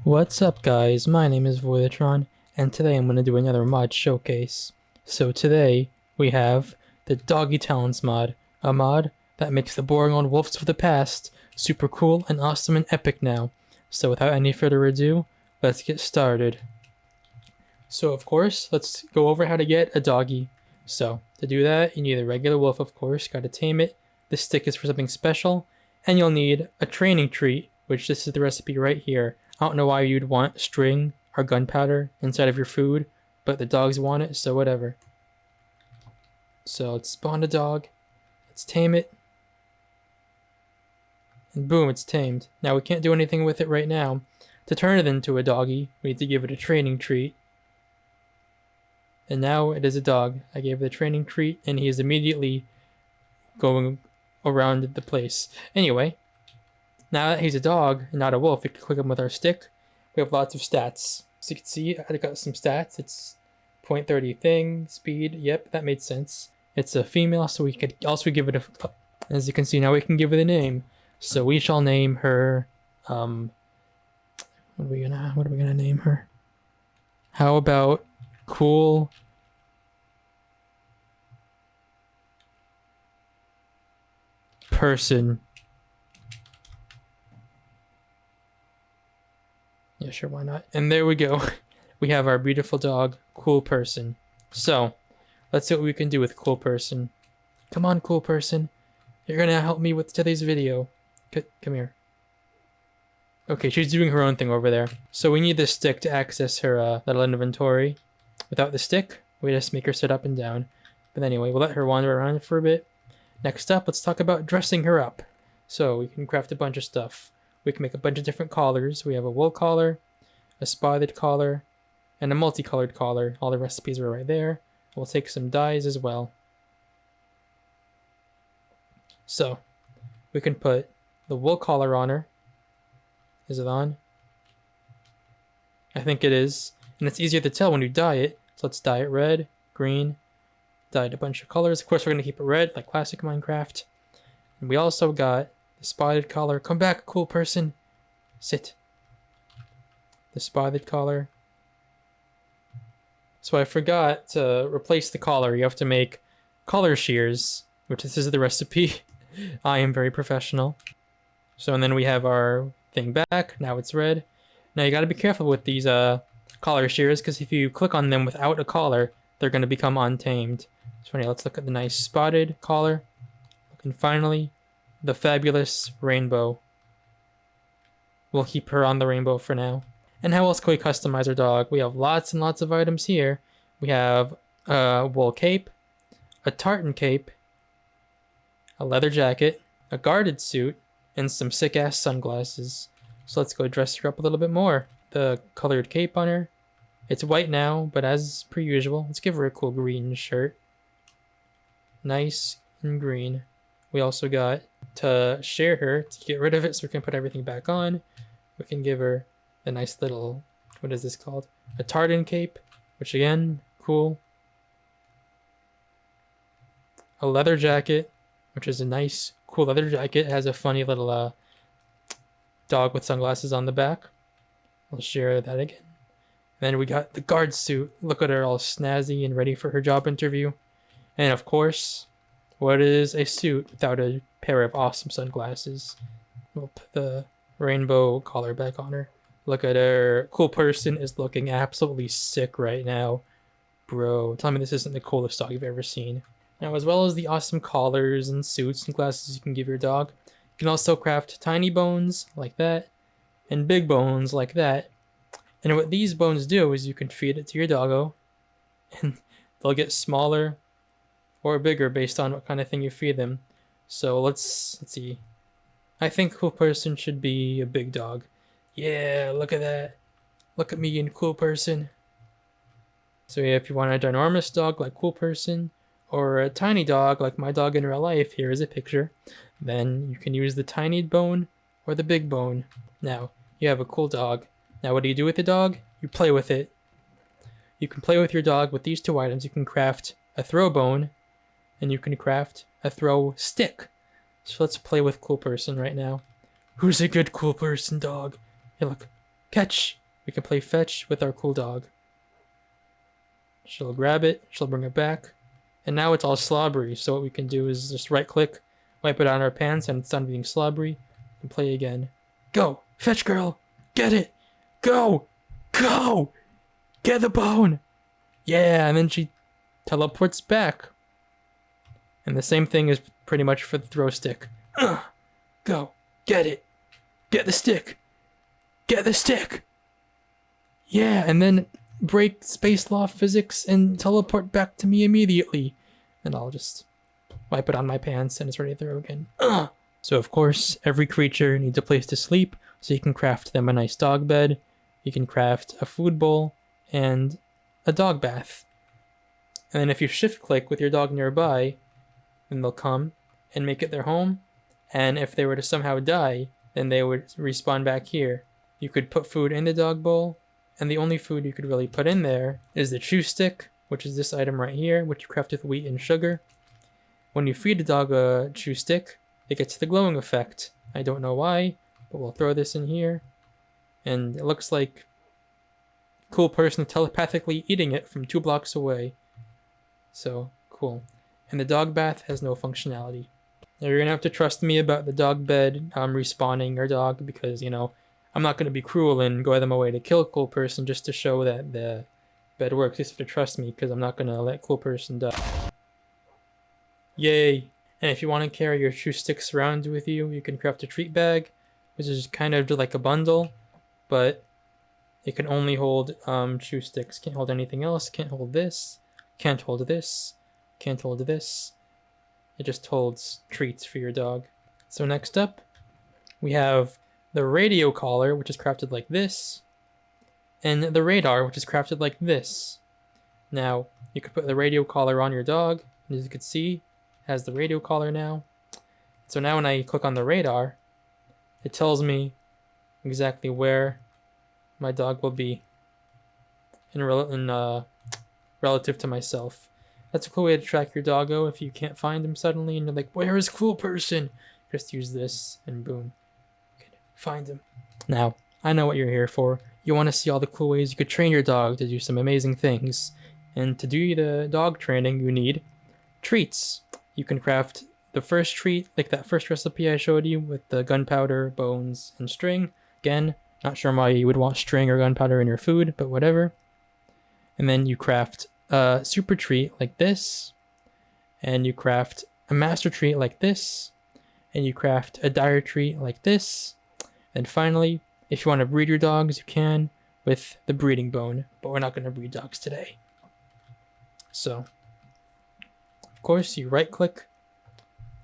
What's up guys, my name is Voidatron, and today I'm going to do another mod showcase. So today, we have the Doggy Talents mod, a mod that makes the boring old wolves of the past super cool and awesome and epic now. So without any further ado, let's get started. So of course, let's go over how to get a doggy. So, to do that, you need a regular wolf of course, gotta tame it, this stick is for something special, and you'll need a training treat, which this is the recipe right here. I don't know why you'd want string or gunpowder inside of your food, but the dogs want it, so whatever. So let's spawn a dog, let's tame it, and boom, it's tamed. Now we can't do anything with it right now. To turn it into a doggy, we need to give it a training treat. And now it is a dog. I gave it a training treat, and he is immediately going around the place. Anyway, now that he's a dog and not a wolf, we can click him with our stick. We have lots of stats. So you can see I got some stats. It's 0.30 thing, speed. Yep, that made sense. It's a female, so we could also give it a... As you can see, now we can give it a name. So we shall name her... What are we gonna name her? How about Cool Person? Yeah, sure, why not? And there we go. We have our beautiful dog, Cool Person. So, let's see what we can do with Cool Person. Come on, Cool Person. You're gonna help me with today's video. Come here. Okay, she's doing her own thing over there. So we need this stick to access her little inventory. Without the stick, we just make her sit up and down. But anyway, we'll let her wander around for a bit. Next up, let's talk about dressing her up. So we can craft a bunch of stuff. We can make a bunch of different collars. We have a wool collar, a spotted collar, and a multicolored collar. All the recipes are right there. We'll take some dyes as well. So, we can put the wool collar on her. Is it on? I think it is. And it's easier to tell when you dye it. So let's dye it red, green, dyed a bunch of colors. Of course, we're going to keep it red, like classic Minecraft. And we also got the spotted collar. Come back, Cool Person. Sit. The spotted collar. So I forgot to replace the collar. You have to make collar shears, which this is the recipe. I am very professional. So, and then we have our thing back. Now it's red. Now you got to be careful with these collar shears, because if you click on them without a collar, they're going to become untamed. It's funny. Let's look at the nice spotted collar. And finally, the fabulous rainbow. We'll keep her on the rainbow for now. And how else can we customize our dog? We have lots and lots of items here. We have a wool cape, a tartan cape, a leather jacket, a guarded suit, and some sick-ass sunglasses. So let's go dress her up a little bit more. The colored cape on her. It's white now, but as per usual, let's give her a cool green shirt. Nice and green. We also got to share her to get rid of it so we can put everything back on. We can give her a nice little, what is this called? A tartan cape, which again, cool. A leather jacket, which is a nice, cool leather jacket. It has a funny little dog with sunglasses on the back. I'll share that again. And then we got the guard suit. Look at her all snazzy and ready for her job interview. And of course, what is a suit without a pair of awesome sunglasses? We'll put the rainbow collar back on her. Look at her. Cool Person is looking absolutely sick right now. Bro, tell me this isn't the coolest dog you've ever seen. Now, as well as the awesome collars and suits and glasses you can give your dog, you can also craft tiny bones like that, and big bones like that. And what these bones do is you can feed it to your doggo, and they'll get smaller or bigger based on what kind of thing you feed them. So let's see. I think Cool Person should be a big dog. Yeah, look at that. Look at me and Cool Person. So yeah, if you want a ginormous dog like Cool Person, or a tiny dog like my dog in real life, here is a picture, then you can use the tiny bone or the big bone. Now, you have a cool dog. Now what do you do with the dog? You play with it. You can play with your dog with these two items. You can craft a throw bone, and you can craft a throw stick. So let's play with Cool Person right now. Who's a good Cool Person dog? Hey look, catch! we can play fetch with our cool dog. She'll grab it, she'll bring it back, and now it's all slobbery. So what we can do is just right click, wipe it on our pants, and it's done being slobbery, and play again. Go! Fetch girl! Get it! Go! Go! Get the bone! Yeah, and then she teleports back. And the same thing is pretty much for the throw stick. Go! Get it! Get the stick! Get the stick! Yeah, and then break space law physics and teleport back to me immediately. And I'll just wipe it on my pants and it's ready to throw again. So of course, every creature needs a place to sleep, so you can craft them a nice dog bed, you can craft a food bowl, and a dog bath. And then if you shift click with your dog nearby, then they'll come and make it their home, and if they were to somehow die, then they would respawn back here. You could put food in the dog bowl, and the only food you could really put in there is the chew stick, which is this item right here, which you craft with wheat and sugar. When you feed a dog a chew stick, it gets the glowing effect. I don't know why, but we'll throw this in here. And it looks like a cool person telepathically eating it from 2 blocks away. So, cool. And the dog bath has no functionality. Now you're gonna have to trust me about the dog bed respawning your dog, because, you know, I'm not gonna be cruel and go out of my way to kill a cool person just to show that the bed works. You just have to trust me, because I'm not gonna let cool person die. Yay! And if you want to carry your chew sticks around with you, you can craft a treat bag, which is kind of like a bundle, but it can only hold chew sticks. Can't hold anything else. Can't hold this. Can't hold this. Can't hold this. It just holds treats for your dog. So next up, we have the radio collar, which is crafted like this, and the radar, which is crafted like this. Now, you could put the radio collar on your dog, and as you can see, has the radio collar now. So now when I click on the radar, it tells me exactly where my dog will be in relative to myself. That's a cool way to track your doggo if you can't find him suddenly and you're like, where is cool person? Just use this and boom, you can find him. Now, I know what you're here for. You want to see all the cool ways you could train your dog to do some amazing things. And to do the dog training, you need treats. You can craft the first treat, like that first recipe I showed you with the gunpowder, bones, and string. Again, not sure why you would want string or gunpowder in your food, but whatever. And then you craft a super treat like this, and you craft a master treat like this, and you craft a dire treat like this. And finally, if you want to breed your dogs, you can with the breeding bone, but we're not going to breed dogs today. So, of course, you right click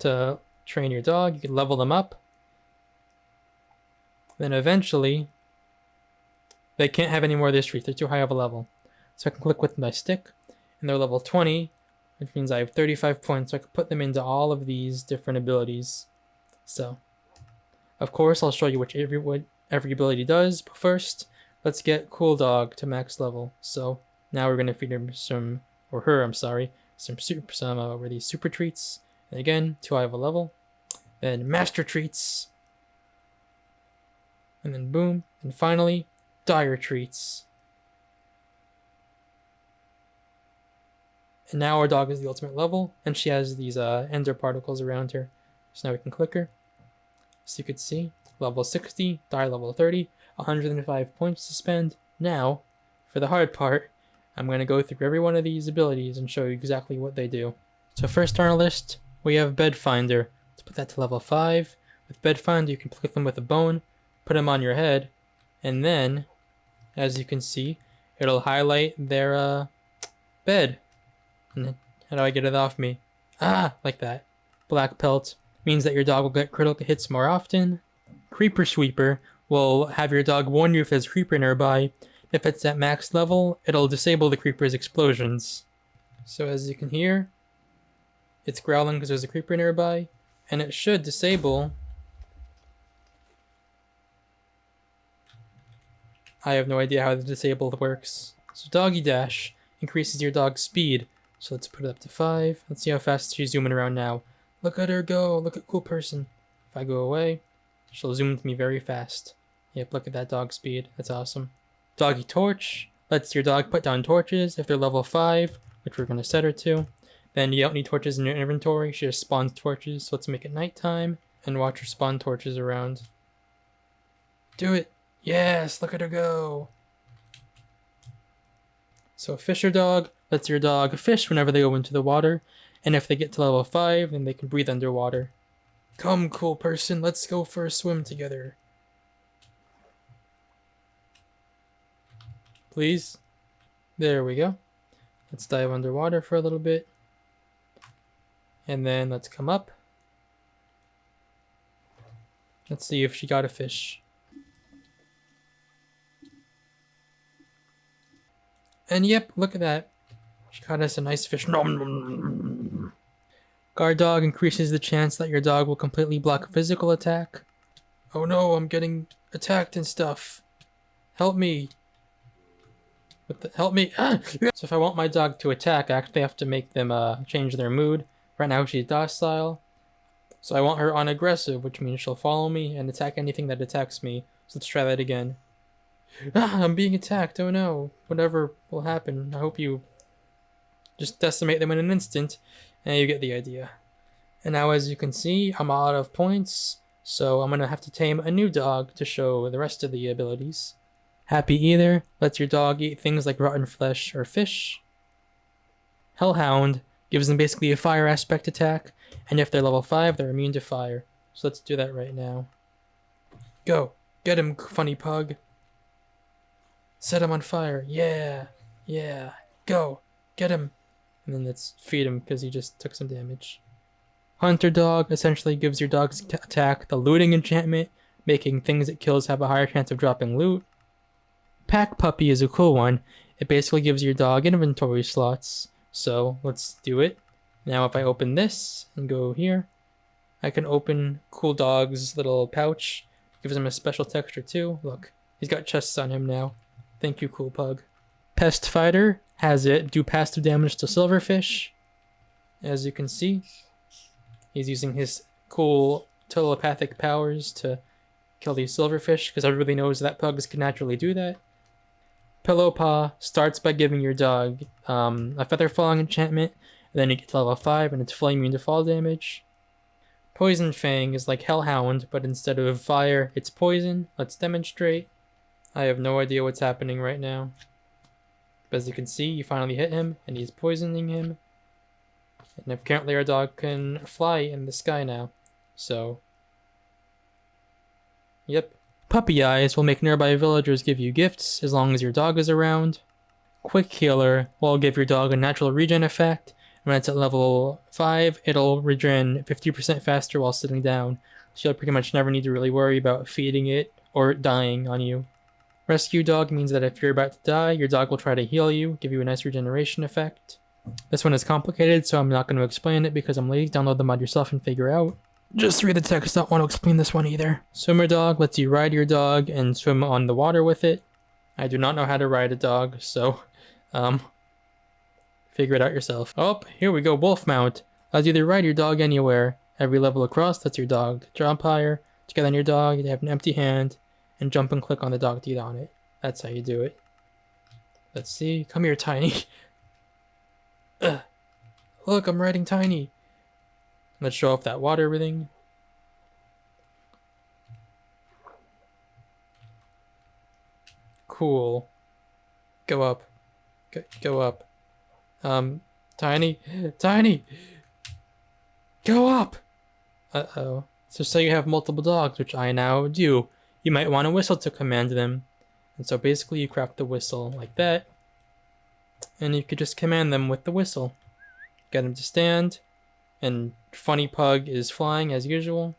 to train your dog. You can level them up. Then eventually, they can't have any more of this treat. They're too high of a level. So I can click with my stick, and they're level 20, which means I have 35 points, so I can put them into all of these different abilities. So, of course, I'll show you what every ability does, but first, let's get Cool Dog to max level. So, now we're going to feed him some these super treats, and again, too high of a level. Then master treats, and then boom, and finally, dire treats. And now our dog is the ultimate level, and she has these ender particles around her. So now we can click her. So you could see, level 60, dire level 30, 105 points to spend. Now, for the hard part, I'm going to go through every one of these abilities and show you exactly what they do. So first on our list, we have Bed Finder. Let's put that to level 5. With Bed Finder, you can click them with a bone, put them on your head, and then, as you can see, it'll highlight their bed. And how do I get it off me? Like that. Black Pelt means that your dog will get critical hits more often. Creeper Sweeper will have your dog warn you if there's a creeper nearby. If it's at max level, it'll disable the creeper's explosions. So as you can hear, it's growling because there's a creeper nearby, and it should disable. I have no idea how the disabled works. So Doggy Dash increases your dog's speed. So let's put it up to 5. Let's see how fast she's zooming around now. Look at her go. Look at cool person. If I go away, she'll zoom to me very fast. Yep, look at that dog speed. That's awesome. Doggy torch lets your dog put down torches if they're level 5, which we're going to set her to. Then you don't need torches in your inventory. She just spawns torches. So let's make it nighttime and watch her spawn torches around. Do it. Yes, look at her go. So a fisher dog lets your dog fish whenever they go into the water. And if they get to level 5, then they can breathe underwater. Come, cool person, let's go for a swim together. Please. There we go. Let's dive underwater for a little bit. And then let's come up. Let's see if she got a fish. And yep, look at that. She caught us a nice fish. Nom, nom, nom. Guard dog increases the chance that your dog will completely block a physical attack. Oh no, I'm getting attacked and stuff. Help me. Help me. Ah! So if I want my dog to attack, I actually have to make them change their mood. Right now she's docile. So I want her on aggressive, which means she'll follow me and attack anything that attacks me. So let's try that again. Ah, I'm being attacked. Oh no. Whatever will happen. I hope you just decimate them in an instant. And you get the idea. And now as you can see, I'm out of points. So I'm going to have to tame a new dog to show the rest of the abilities. Happy Eater lets your dog eat things like rotten flesh or fish. Hellhound gives them basically a fire aspect attack. And if they're level 5, they're immune to fire. So let's do that right now. Go. Get him, funny pug. Set him on fire. Yeah. Yeah. Go. Get him. And then let's feed him because he just took some damage. Hunter dog essentially gives your dog's attack the looting enchantment, making things it kills have a higher chance of dropping loot. Pack puppy is a cool one. It basically gives your dog inventory slots. So let's do it. Now if I open this and go here, I can open Cool Dog's little pouch. Gives him a special texture too. Look, he's got chests on him now. Thank you, Cool Pug. Pest Fighter has it do passive damage to silverfish. As you can see, he's using his cool telepathic powers to kill these silverfish because everybody knows that pugs can naturally do that. Pillow Paw starts by giving your dog a feather falling enchantment, and then you get to level 5 and it's fully immune to fall damage. Poison Fang is like Hellhound, but instead of fire, it's poison. Let's demonstrate. I have no idea what's happening right now. But as you can see, you finally hit him, and he's poisoning him. And apparently our dog can fly in the sky now. So, yep. Puppy Eyes will make nearby villagers give you gifts as long as your dog is around. Quick Healer will give your dog a natural regen effect. When it's at level 5, it'll regen 50% faster while sitting down. So you'll pretty much never need to really worry about feeding it or dying on you. Rescue Dog means that if you're about to die, your dog will try to heal you, give you a nice regeneration effect. This one is complicated, so I'm not going to explain it because I'm lazy. Download the mod yourself and figure out. Just read the text, don't want to explain this one either. Swimmer Dog lets you ride your dog and swim on the water with it. I do not know how to ride a dog, so, figure it out yourself. Oh, here we go, Wolf Mount. Allows you to ride your dog anywhere. Every level across lets your dog jump higher. To get on your dog, you have an empty hand, and jump and click on the dog to get on it. That's how you do it. Let's see. Come here, Tiny. Look, I'm riding Tiny. Let's show off that water ring. Cool. Go up. Go up. Tiny. Tiny! Go up! Uh-oh. So say you have multiple dogs, which I now do. You might want a whistle to command them. And so basically you craft the whistle like that. And you could just command them with the whistle. Get them to stand. And Funny Pug is flying as usual.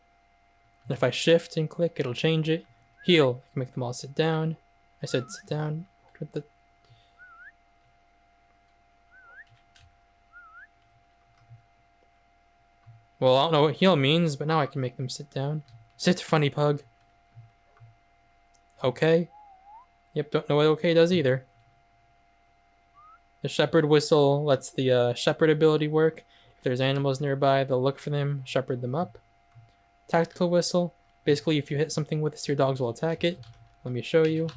And if I shift and click, it'll change it. Heal. I can make them all sit down. I said sit down. Well, I don't know what heal means, but now I can make them sit down. Sit, Funny Pug. Okay. Yep, don't know what okay does either. The Shepherd Whistle lets the Shepherd ability work. If there's animals nearby, they'll look for them, shepherd them up. Tactical Whistle. Basically, if you hit something with this, your dogs will attack it. Let me show you.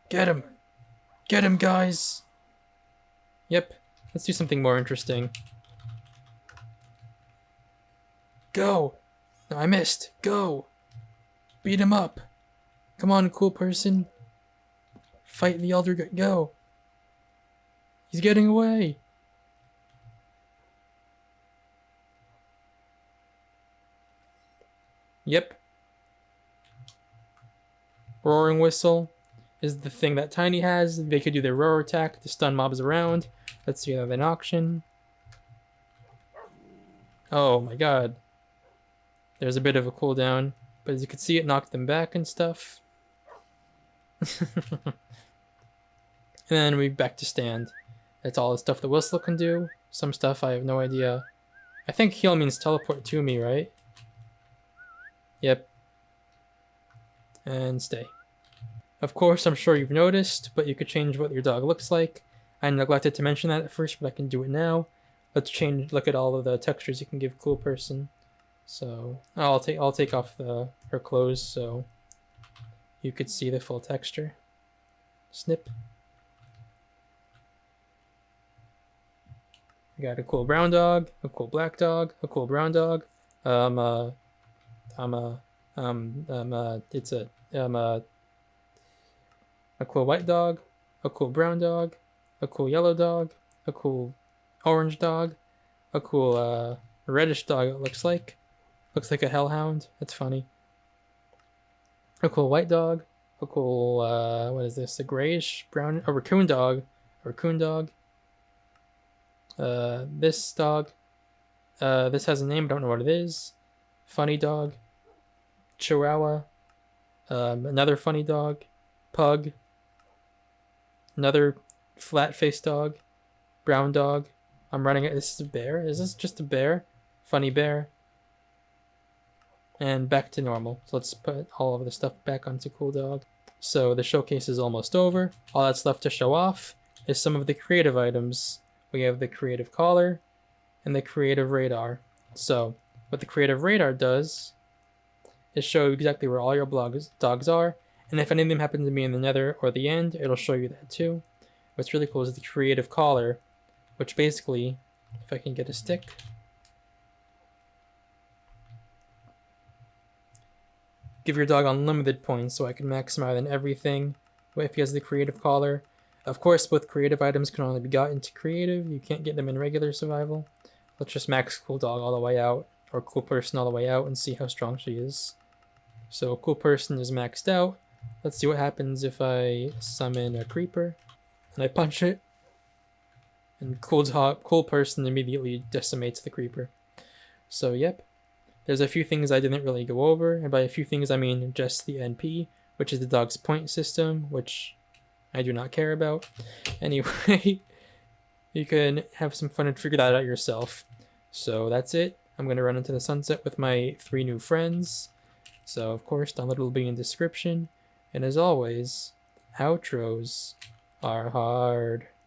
Get him! Get him, guys! Yep, let's do something more interesting. Go! No, I missed. Go! Beat him up! Come on, cool person. Fight the elder. Go! He's getting away! Yep. Roaring whistle is the thing that Tiny has. They could do their roar attack to stun mobs around. Let's see that in auction. Oh my god. There's a bit of a cooldown, but as you can see, it knocked them back and stuff. And then we back to stand. That's all the stuff the whistle can do. Some stuff I have no idea. I think heal means teleport to me, right? Yep. And stay. Of course, I'm sure you've noticed, but you could change what your dog looks like. I neglected to mention that at first, but I can do it now. Let's look at all of the textures you can give cool person. So I'll take off her clothes so you could see the full texture. Snip. We got a cool brown dog, a cool black dog, a cool brown dog. It's a cool white dog, a cool brown dog, a cool yellow dog, a cool orange dog, a cool reddish dog. It looks like a hellhound. That's funny. A cool white dog, a cool what is this? A grayish brown, a raccoon dog, this dog. This has a name. I don't know what it is. Funny dog. Chihuahua. Another funny dog. Pug. Another flat-faced dog. Brown dog. I'm running it. This is a bear. Is this just a bear? Funny bear. And back to normal. So let's put all of the stuff back onto cool dog. So the showcase is almost over. All that's left to show off is some of the creative items. We have the creative collar and the creative radar. So what the creative radar does is show exactly where all your dogs are, and if any of them happen to be in the nether or the end, it'll show you that too. What's really cool is the creative collar, which basically, if I can get a stick, give your dog unlimited points so I can max him out on everything if he has the creative collar. Of course, both creative items can only be got into creative. You can't get them in regular survival. Let's just max cool dog all the way out, or cool person all the way out, and see how strong she is. So cool person is maxed out. Let's see what happens if I summon a creeper and I punch it. And cool person immediately decimates the creeper. So yep. There's a few things I didn't really go over, and by a few things I mean just the NP, which is the dog's point system, which I do not care about. Anyway, you can have some fun and figure that out yourself. So that's it. I'm going to run into the sunset with my 3 new friends. So of course, download will be in the description. And as always, outros are hard.